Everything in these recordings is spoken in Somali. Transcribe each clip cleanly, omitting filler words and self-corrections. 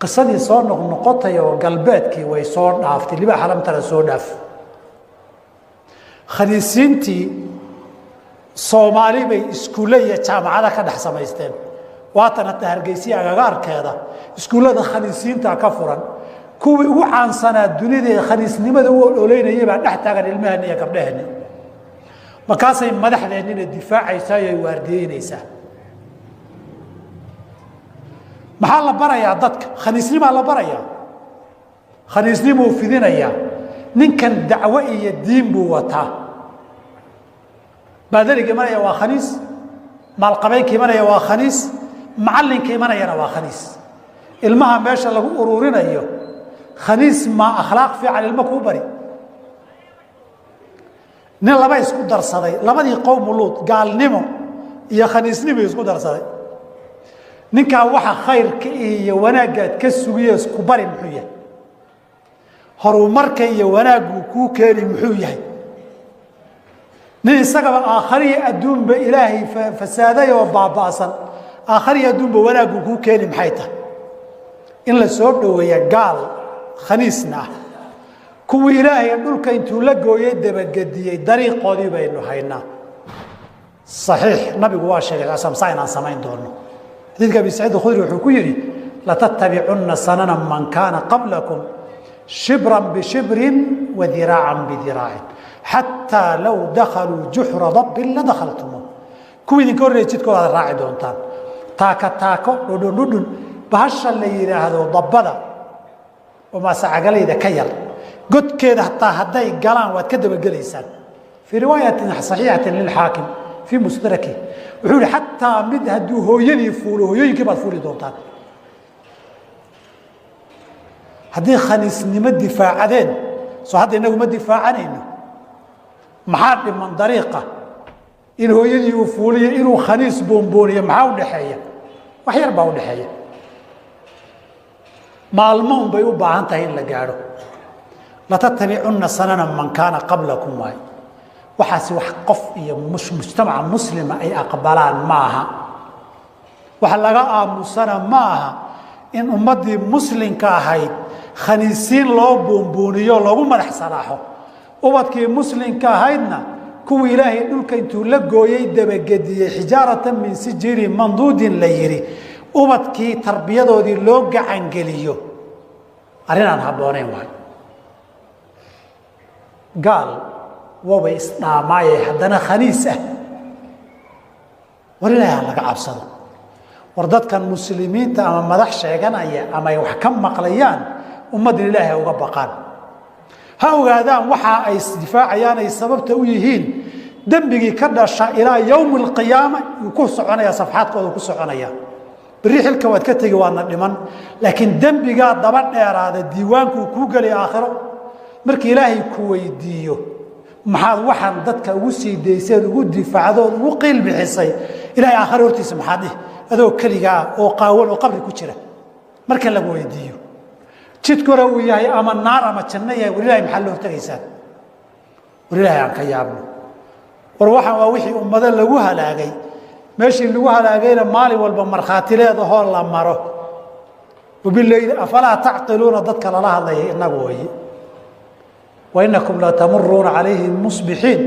qisadii soo noqnoqotay oo galbeedkii way soo dhaaftay libaax alamtara soo dhaaf khaniisiintii Soomaali bay iskuullada iyo jaamacadaha ka dhex samaysteen waatana Hargeysa agagaarkeeda iskuullada khaniisiinta ka furan kuwii ugu caansanaa dunida ee khaniisnimada u oleynayay baa dhex taagan ilmahan iyo gabdhahan markaasay madaxdeennina difaacaysaa ay waardiyeynaysaa maxaa la barayaa dadka khaniisnimo la barayaa khaniisnimo fidinaya ninkan dacwo iyo diin buu wataa baadariga maraya waa khaniis maalqabeynka maraya waa khaniis macallinka marayana waa khaniis ilmaha meesha lagu ururinayo khaniis ma akhlaaq fiican ilmo ku bari nin laba isku darsaday labadii qowm luud gaalnimo iyo khaniisnimo isku darsaday ninka waxa khayrka iyo wanaagga ka sugiyo isku bari muxuu yahay horumarka iyo wanaaggu ku keenay muxuu yahay nin isaga aakhiri adduunba ilaahay fasaaday oo baabaasan aakhiri adduunba wanaaggu ku keenay maxay tahay in la soo dhaweeyo gaal khaniisna kuwii ilaahay dhulka intuu la gooyay dabagadiyay dariiqoodii baynu haynaa saxiix nabigu waa sheegay asamsayna samayn doono hadalka bi Saciid Khudri wuxuu ku yiri la tattabi'unna sanana man kana qablakum shibran bi shibrin wa dhira'an bi dhira'in hatta law dakhalu juhra dabb la dakhaltum kuwii korreey jidkooda raaci doontaan taaka taako dhudhun bahasha la yiraahdo dabbada oo ma sacagalayda ka yar godkeeda hataa haday galaan waad ka daba galeysaan fi riwaayatin sahihatin lil hakim fi mustadraki wuxuu hatta mid haduu hooyadii fuulo hooyooyinkii baad fuuli doontaan hadii khaniisnimo difaacadeen soo hadda inagu ma difaacanayno maxaa dhiman dariiqa in hooyadii uu fuuliyo inuu khaniis boombooniyo maxaa u dhaxeeya wax yar baa u dhaxeeya maalmo bay u baahan tahay in la gaaro la tattabi'unna sanana man kana qablakum waay waxaasi wax qof iyo mujtamac muslima ay aqbalaan maaha waxa laga aamusana maaha in ummadii muslimka ahayd khaniisiin loo boombooniyo lagu madax salaaxo ubadkii muslimka ahaydna kuwii ilaahay dhulka intuu la gooyay dabagadiyay xijaaratan min sijiri mandudin la yiri ubadkii tarbiyadoodii loo gacan geliyo arinaan habboonayn waay قال وبا اسلاماي حدنا خنيسه ورنا لغا عبسده ورددكن مسلمينta ama madax sheeganaya ama wax ka maqlayaan ummadda ilaahay uga baqaan ha ogaadaan waxa ay isdifaacayaan ay sababta u yihiin dambigi ka dhasha ilaa yawm alqiyaama ku soconaya safxaadkooda ku soconaya bariixilka waad ka tagi waana dhiman laakiin dambiga daba dheeraada diiwaanku ku galay aakhiro markii ilaahay ku weydiiyo maxaad waxaan dadka ugu sii deysay ugu difaacdo ugu qiil bixisay ilaahay aakhir hortiisa maxaad adoo kaliga oo qaawan oo qabri ku jira marka la weydiiyo jidkora uu yahay ama naar ama janno yahay ilaahay maxaa loo tagaysaa ilaahay aan ka yaabno war waxa waa wixii ummada lagu halaagay meeshii lagu halaagayna maalin walba markhaatileed oo la maro وبالليل افلا تعقلون ضدك لا هدلay inagu way وانكم لا تمرون عليهم مصبحين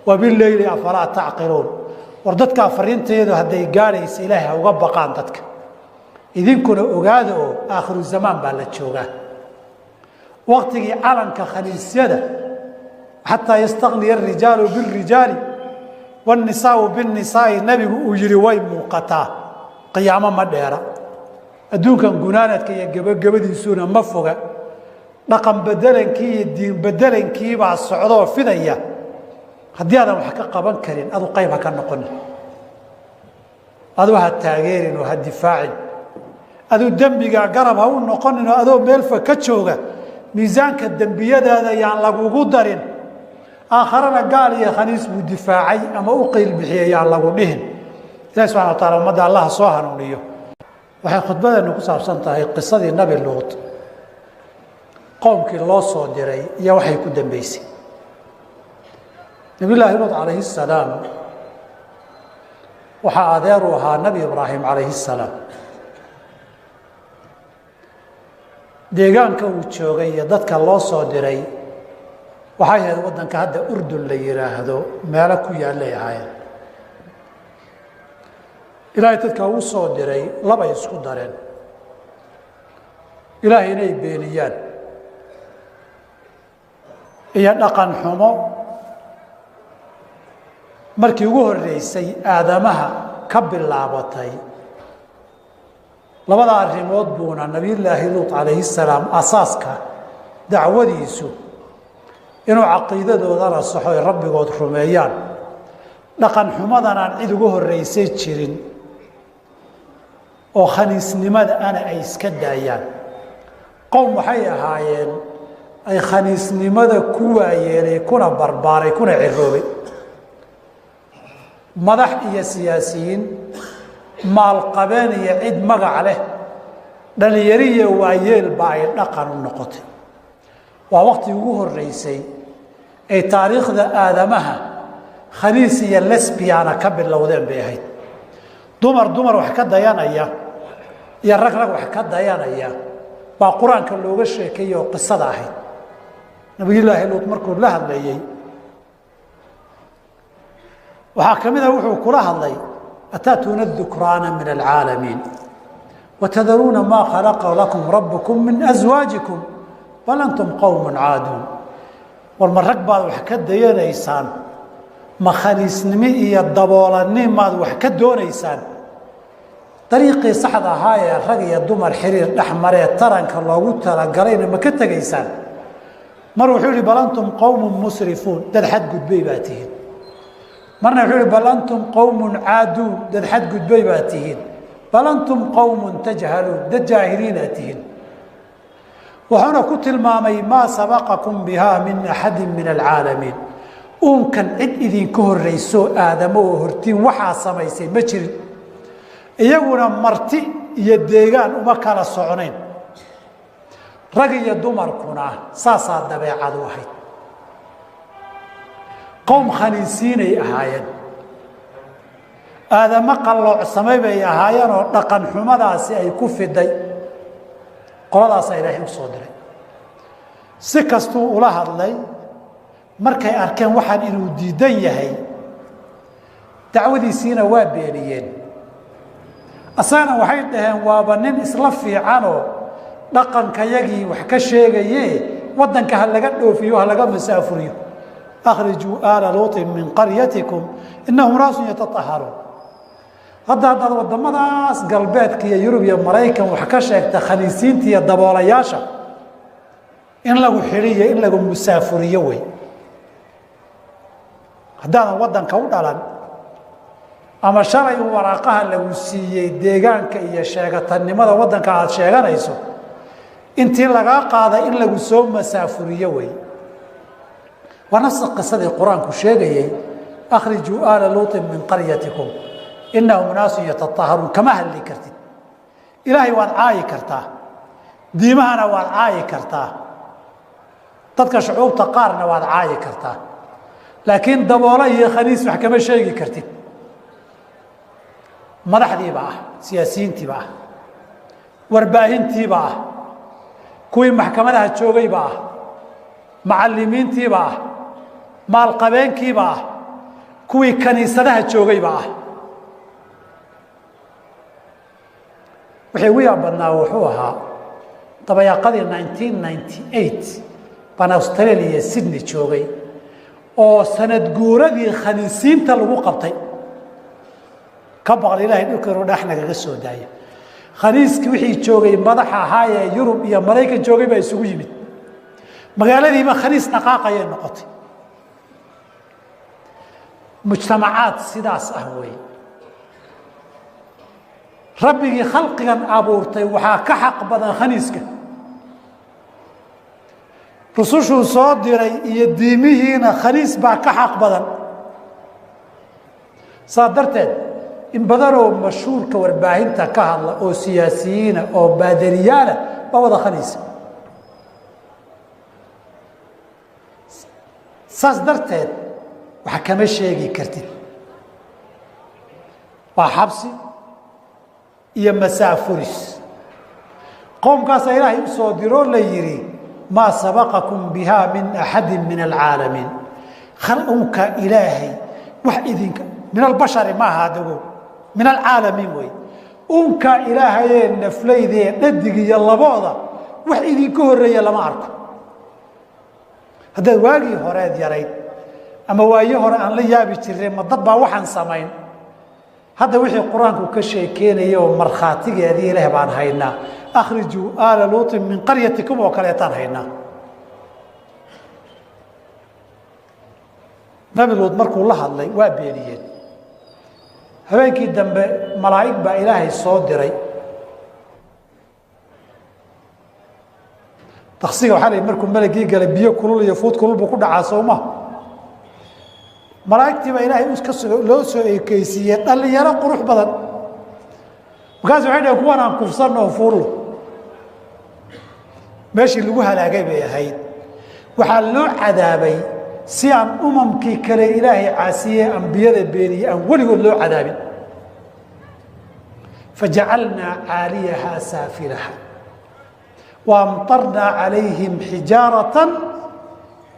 وبالليل افلا تعقلون ورددka fariinteedu haday gaarayso ilaahay uga baqaan dadka idinkuna ogaado aakhiru zaman baa la joogaa waqtigii calanka khaniisyada hatta yastaghni ar-rijalu bil-rijali wan-nisaa'u bin-nisaa'i nabigu uu yiri way muuqataa qiyaamo ma dheera adduunkan gunaanadka iyo gabagabadiisuna ma foga dhaqan bedelankii iyo diin bedelankii baa socdo fidaya haddii aadan wax ka qaban karin adu qayb ka noqon adu ha taageerin oo ha difaacin adu dambiga garab ha u noqonin oo adu meel fa ka jooga miisaanka dambiyadaada yaan lagugu darin aakharana gaal iyo khaniis buu difaacay ama u qiil bixiyay yaan lagu dhihin ilaahay subhanahu wa ta'ala ummadda allah soo hanuuniyo waxay khudbadeenu ku saabsan tahay qisadii nabi luut qowmkii loo soo diray iyo waxay ku dambeysay nabi ilaahi luut alayhi salaam waxa adeer u ahaa nabi ibraahim alayhi salaam deegaanka uu joogay iyo dadka loo soo diray waxay ahayd waddanka hadda urdun la yidhaahdo meelo ku yaallay ahaayeen ilaahay dadka uu soo diray labay isku dareen ilaahay inay beeniyaan iyo dhaqan xumo markii ugu horreysay aadamaha ka bilaabatay labada arrimood buuna nabiyullaahi luut calayhi salaam asaaska dacwadiisu inuu caqiidadoodana saxo ay rabbigood rumeeyaan dhaqan xumadan aan cid ugu horreysay jirin oo khaniisnimada ana ay iska daayaan qowm waxay ahaayeen ay khaniisnimada ku waayeelay kuna barbaaray kuna ciroobay madax iyo siyaasiyiin maalqabeen iyo cid magac leh dhalinyaro iyo waayeelba ay dhaqan u noqotay waa waqtii ugu horreysay ay taariikhda aadamaha khaniis iyo lesbiana ka bilowdeen bay ahayd dumar wax ka dayanaya iyo rag wax ka dayanaya baa qur-aanka looga sheekeeyey oo qisada ahayd nabiyullaahi luut markuu la hadlayey waxaa ka mid ah wuxuu kula hadlay ataatuuna dukraana min alcaalamiin watadaruuna maa khalaqa lakum rabbukum min aswaajikum bal antum qowmun caaduun war ma rag baad wax ka dayanaysaan ma khaniisnimo iyo daboolanimaad wax ka doonaysaan dariiqii saxda ahaa ee rag iyo dumar xiriir dhex maree taranka loogu talagalayna ma ka tegaysaan mar wuxuu yihi bal antum qowmun musrifuun dad xadgudbay baa tihiin marna wuxuu yihi bal antum qowmun caaduun dad xadgudbay baa tihiin bal antum qowmun tajhaluun dad jaahiliinaa tihiin wuxuuna ku tilmaamay maa sabaqakum bihaa min axadin min alcaalamiin uunkan cid idinka horrayso aadamo oo hortiin waxaa samaysay ma jirin iyaguna marti iyo deegaan uma kala socnayn rag iyo dumarkuna saasaa dabeecadu ahayd qowm khaniisiinay ahaayeen aadamo qalloocsamay bay ahaayeen oo dhaqan xumadaasi ay ku fiday qoladaasaa ilaahay u soo diray si kastuu ula hadlay markay arkeen waxaan inuu diidan yahay dacwadiisiina waa beeniyeen asagana waxay dhaheen waaba nin isla fiicanoo dhaqankayagii wax ka sheegaye waddanka ha laga dhoofiyo ha laga masaafuriyo akhrijuu aala luutin min qaryatikum innahum naasun yatataharuun haddaad waddamadaas galbeedka iyo yurub iyo maraykan wax ka sheegta khaniisiinta iyo daboolayaasha in lagu xidhiyo in lagu musaafuriyo wey haddaadan waddanka u dhalan ama shalay waraaqaha lagu siiyey deegaanka iyo sheegatannimada waddanka aada sheeganayso intii lagaa qaaday in lagu soo masaafuriyo wey waa nafsa qisadii qur-aanku sheegayey akhrijuu aala luutin min qaryatikum innahum naasun yatataharuun kama hadli kartid ilaahay waad caayi kartaa diimahana waad caayi kartaa dadka shucuubta qaarna waad caayi kartaa laakiin daboola iyo khaniis wax kama sheegi kartid madaxdiiba ah siyaasiyiintiiba ah warbaahintiiba ah kuwii maxkamadaha joogayba ah macallimiintiiba ah maalqabeenkiiba ah kuwii kaniisadaha joogayba ah wixii ugu yaab badnaa wuxuu ahaa dabayaaqadii 1998 baan australia sydney joogay oo sanad guuradii khaniisiinta lagu qabtay ka baqal ilaahay dhulka inuu dhex nagaga soo daayo khaniiskii wixii joogay madaxa ahaa ee yurub iyo maraykan joogay baa isugu yimid magaaladiiba khaniis dhaqaaqayay noqotay mujtamacaad sidaas ah weeye rabbigii khalqigan abuurtay waxaa ka xaq badan khaniiska rusushuu soo diray iyo diimihiina khaniis baa ka xaq badan saa darteed in badanoo mashhuurka warbaahinta ka hadla oo siyaasiyiina oo baadariyaana baa wada khaniisa saas darteed wax kama sheegi kartid waa xabsi iyo masaafuris qowmkaasa ilaahay u soo diroo la yidhi maa sabaqakum biha min axadin min alcaalamiin unka ilaahay wax idinka min albashari maaha adago min alcaalamiin wey unka ilaahayee naflaydee dhadig iyo labooda wax idinka horreeya lama arko haddaad waagii horeed yarayd ama waayo hore aan la yaabi jireen ma dad baa waxaan samayn hadda wixii qur-aanku ka sheekeynaya oo markhaatigeedii ilaah baan haynaa akhrijuu aala luutin min qaryatikum oo kaleetaan haynaa nabi luud markuu la hadlay waa beeniyeen habeenkii dambe malaa'ig baa ilaahay soo diray taksiga waxaa la markuu malagii galay biyo kulul iyo fuud kulul buu ku dhacaa sooma malaa'igtii baa ilaahay loo soo ekeysiiyey dhallinyaro qurux badan markaas waxay dhaheen kuwan aan kufsanno oo fuullo meeshii lagu halaagay bay ahayd waxaa loo cadaabay si aan umamkii kale ilaahay caasiye ambiyada beeniye aan weligood loo cadaabin fajacalnaa caaliyahaa saafilaha waamtarnaa calayhim xijaaratan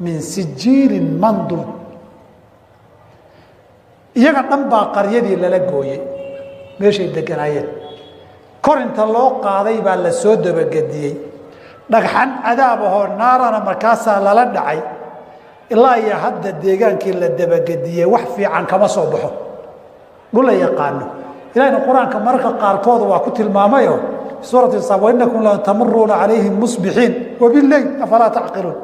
min sijiilin mandud iyaga dhan baa qaryadii lala gooyey meeshay deganaayeen kor inta loo qaaday baa la soo dabagediyey dhagxan cadaab ahoo naarana markaasaa lala dhacay ilaa iyo hadda deegaankii la dabagediyey wax fiican kama soo baxo dhul la yaqaano ilahina qur-aanka mararka qaarkood waa ku tilmaamayo suurati saab wainakum la tamuruuna calayhim musbixiin wabileyl afalaa tacqiluun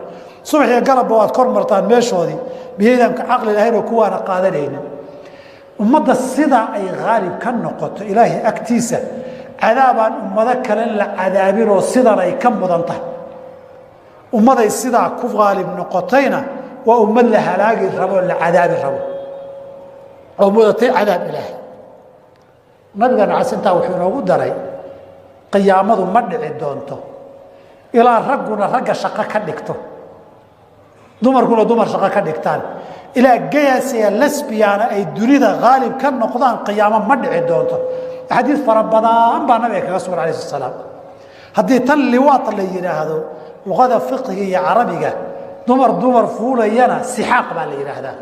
subax iyo galabba waad kor martaan meeshoodii miyaydaan ka caqli lahayn oo kuwaana qaadanaynin ummadda sidaa ay haalib ka noqoto ilaahay agtiisa cadaabaan ummado kale la cadaabinoo sidan ay ka mudan tahay ummaday sidaa ku haalib noqotayna waa ummad la halaagi rabo la cadaabi rabo oo mudatay cadaab ilaahay nabigana casintaa wuxuu inoogu daray qiyaamadu ma dhici doonto ilaa ragguna ragga shaqo ka dhigto dumarkuna dumar shaqo ka dhigtaan ilaa gayasiya lesbiyaana ay dunida haalib ka noqdaan qiyaamo ma dhici doonto axaadiis fara badan baa nabiga kaga sugan alayh salaam haddii tan liwaad la yidhaahdo luqada fiqhiga iyo carabiga dumar fuulayana sixaaq baa la yidhaahdaa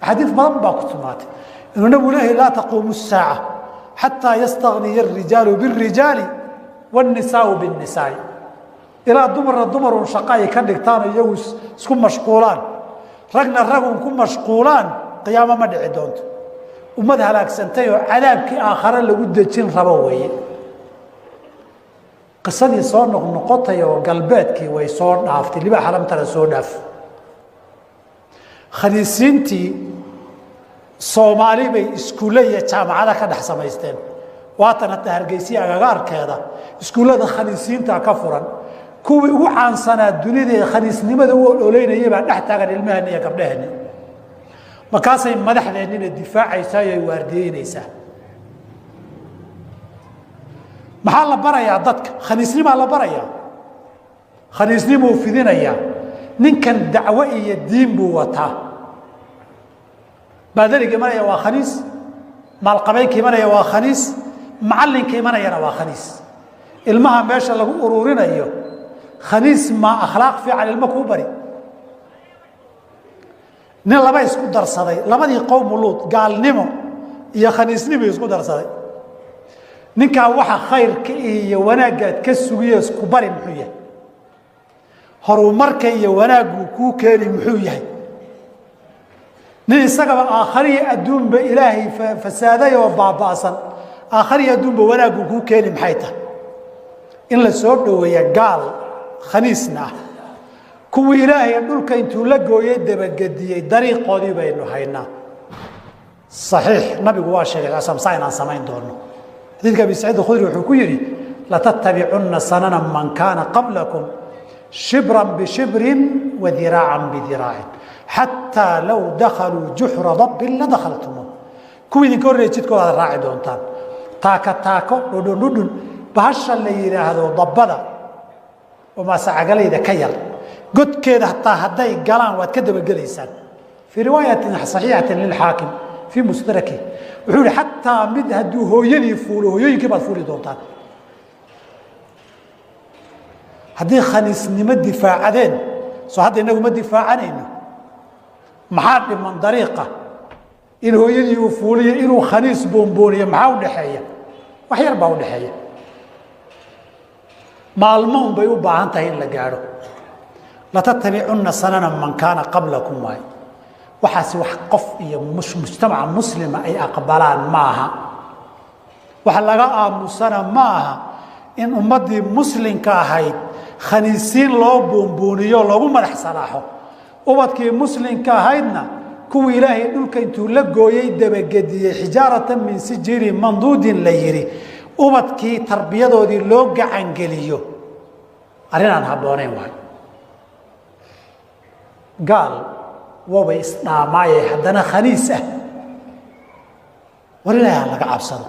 axaadiis badan baa ku timaatay inuu nabigu leeyahay laa taquumu saaca xataa yastagniya arijaalu birijaali wاnnisaau biاnnisaai ilaa dumarna dumarun shaqo ay ka dhigtaan oo iyagu isku mashquulaan ragna ragun ku mashquulaan qiyaamo ma dhici doonto ummad halaagsantay oo cadaabkii aakhare lagu dejin rabo weeye qisadii soo noqnoqotay oo galbeedkii way soo dhaaftay libaax alamtara soo dhaaf khaniisiintii soomaali bay iskuulle iyo jaamacada ka dhex samaysteen waatan hadda hargeysiya agagaarkeeda iskuullada khaniisiinta ka furan kuwii ugu caansanaa dunida ee khaniisnimada u ololeynayay baa dhex taagan ilmaheenna iyo gabdhaheenna markaasay madaxdeennina difaacaysaa iyo ay waardiyeynaysaa maxaa la barayaa dadka khaniisnimaa la barayaa khaniisnimuu fidinayaa ninkan dacwo iyo diin buu wataa baadariga imanaya waa khaniis maalqabeynka imanaya waa khaniis macallinka imanayana waa khaniis ilmaha meesha lagu ururinayo khaniis maa akhlaaq fiican ilmo kuu bari nin laba isku darsaday labadii qowmu luud gaalnimo iyo khaniisnimo isku darsaday ninkaa waxa khayrka iyo wanaaggaad ka sugiyo isku bari muxuu yahay horumarka iyo wanaaggu kuu keeni muxuu yahay nin isagaba aakhariya adduunba ilaahay fasaaday oo baaba'san aakhariya adduunba wanaaggu kuu keeni maxay tahay in la soo dhoweeya gaal khaniisna ah kuwii ilaahay dhulka intuu la gooyey dabagediyey dariiqoodii baynu haynaa saxiix nabigu waa sheegay asamsaa inaan samayn doono xadiidka abi saciid alkhudri wuxuu ku yidhi latattabicunna sanana man kaana qablakum shibran bishibrin wa diraacan bidiraacin xataa low dakhaluu juxra dabbin la dakhaltumuuh kuwii idinka horreeya jidkooda aad raaci doontaan taaka taako dhudhundhudhun bahasha la yidhaahdo dabbada oo maasacagalayda ka yar godkeeda hataa hadday galaan waad ka dabagelaysaan fii riwaayatin saxiixatin lilxaakim fii musdraki wuxuu yihi xataa mid hadduu hooyadii fuulo hooyooyinkii baad fuuli doontaan haddii khaniisnimo difaacadeen soo hadda inagu ma difaacanayno maxaa dhiman dariiqa in hooyadii uu fuuliyo inuu khaniis boombooniyo maxaa u dhexeeya wax yar baa u dhexeeya maalmo un bay u baahan tahay in la gaadho latattabicunna sanana man kaana qablakum waay waxaasi wax qof iyo mujtamaca muslima ay aqbalaan maaha waxa laga aamusana maaha in ummaddii muslimka ahayd khaniisiin loo boombooniyo loogu madax salaaxo ubadkii muslimka ahaydna kuwii ilaahay dhulka intuu la gooyey dabagediyey xijaaratan min sijirin manduudin la yidhi ubadkii tarbiyadoodii loo gacangeliyo arrin aan habboonayn waay gaal wabay isdhaamaaye haddana khaniis ah war ilaahay ha laga cabsado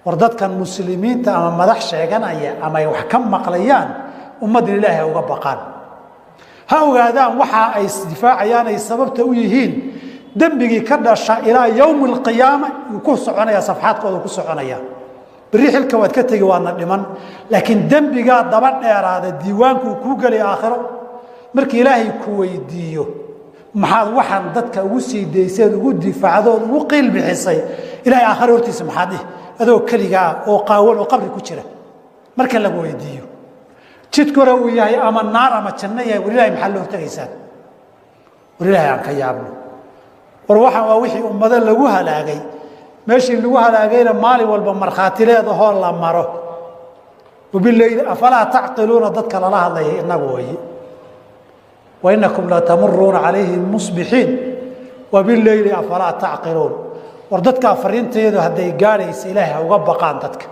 war dadkan muslimiinta ama madax sheeganaya ama ay wax ka maqlayaan ummaddan ilaahay uga baqaan ha ogaadaan waxa ay isdifaacayaan ay sababta u yihiin dembigii ka dhasha ilaa yowmi alqiyaama uu ku soconaya safxaadkooda ku soconaya berri xilka waad ka tegi waadna dhiman laakiin dembigaa daba dheeraada diiwaankuu kuu gelay aakhiro markii ilaahay ku weydiiyo maxaad waxaan dadka ugu sii dayseed ugu difaacdood ugu qiil bixisay ilaahay aakhiro hortiisa maxaad dhihi adoo keligaa oo qaawan oo qabri ku jira marka lagu weydiiyo jidkuna uu yahay ama naar ama janno yahay war ilaahay maxaa la hortagaysaan war ilaahay aan ka yaabno war waxaan waa wixii ummado lagu halaagay meeshii lagu halaagayna maalin walba markhaati leedahoo la maro wabileyli afalaa tacqiluuna dadka lala hadlaya inagu waye wainakum latamuruuna calayhim musbixiin wabileyli afalaa tacqiluun war dadkaa fariinteedu hadday gaadhaysa ilaahay ha uga baqaan dadka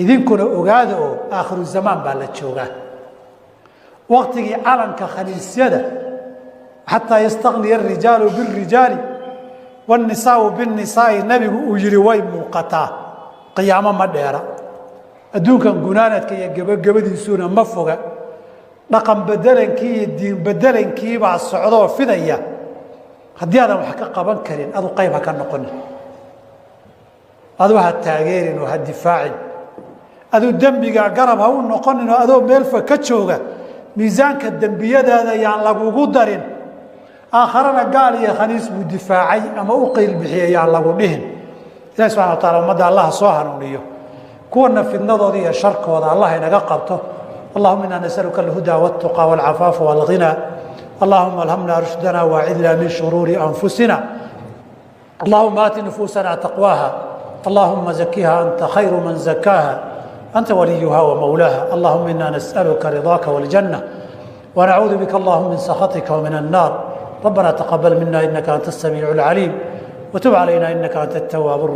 idinkuna ogaada oo aakhiru zamaan baa la joogaa waqtigii calanka khaniisyada xataa yastagniya arijaalu bilrijaali wاnisaau bاnisaai nabigu uu yihi way muuqataa qiyaamo ma dheera adduunkan gunaanadka iyo gebagabadiisuuna ma foga dhaqan bedelankii iyo diin bedelankiibaa socdoo fidaya haddii aadan wax ka qaban karin adu qayb ha ka noqonin adu ha taageerin oo ha difaacin aduu dembigaa garab ha u noqonin oo adoo meelfa ka jooga miisaanka dembiyadaada yaan lagugu darin aakharana gaal iyo khaniis buu difaacay ama u qiil bixiyay yaan lagu dhihin ilahi subxana wa taala ummadda allah soo hanuuniyo kuwana fidnadooda iyo sharkooda allah inaga qabto allahuma inaa nasaluka alhuda wاltuqa wاlcafaafa wاlghina allahuma alhamna rushdana waacidna min shuruuri anfusina allahuma aati nufuusana taqwaaha allahuma zakiha anta khayru man zakaaha anta waliyuha wamawlaaha allahuma ina nas'aluka ridaaka wاljanة ونعوذ بك اللهم من سخطك ومن النار ربنا تقبل منا إنك أنت السميع العليم وتب علينا إنك أنت التواب الرحيم